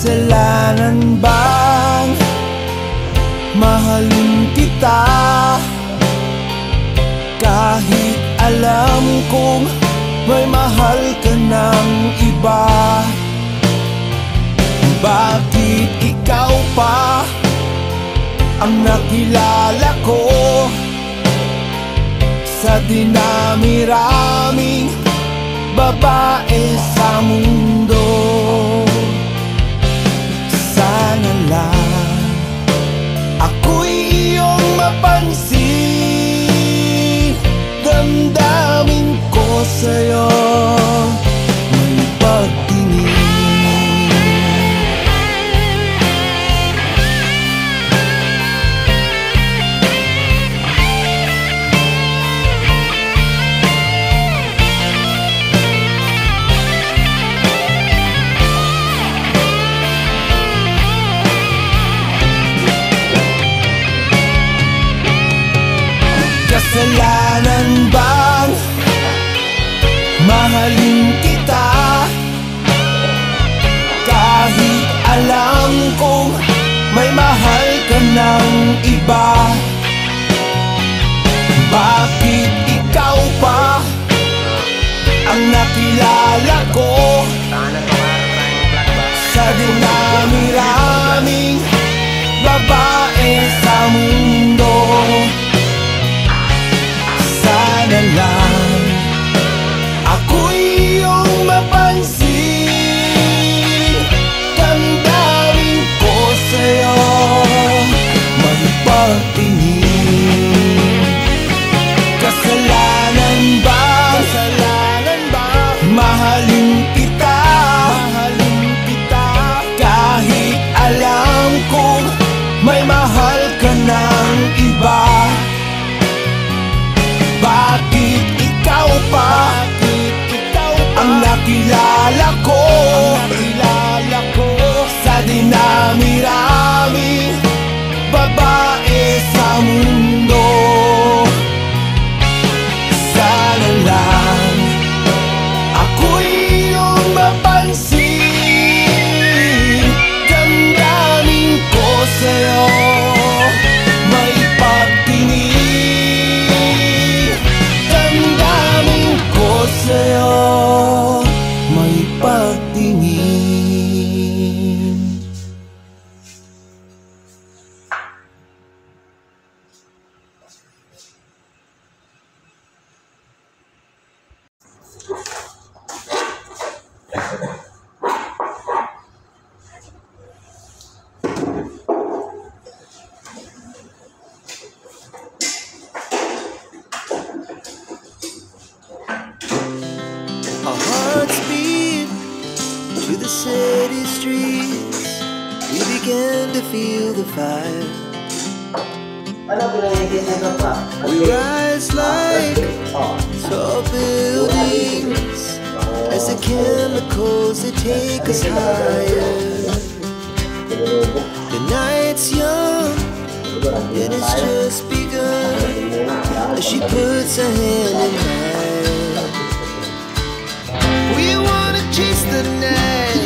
kasalanan bang mahalin kita? Kahit alam kong may mahal ka ng iba. Bakit ikaw pa ang nakilala ko sa dinami-raming babae sa mundo? Sana lang ako'y iyong mapansin. Damdamin ko sa'yo may pagtingin. Kasalanan bang mahalin kita? Kahit alam kong may mahal ka ng iba. Bakit ikaw pa ang nakilala ko sa dinami-raming babae sa mundo? Sana lang ako'y iyong mapansin. Damdamin ko sa'yo may pagtingin. Kasalanan ba mahalin kita? Kahit alam kong may mahal ka ng iba. Bakit ikaw pa ang nakilala ko sa dinami-raming babae sa mundo? Sana lang ako'y iyong mapansin. Damdamin ko sa'yo may pagtingin. Damdamin ko sa'yo may pagtingin. Our hearts beat to the city streets. We began to feel the fire. We rise like tall buildings as the chemicals they take us higher. The night's young and it's just begun as she puts her hand in mine. We wanna chase the night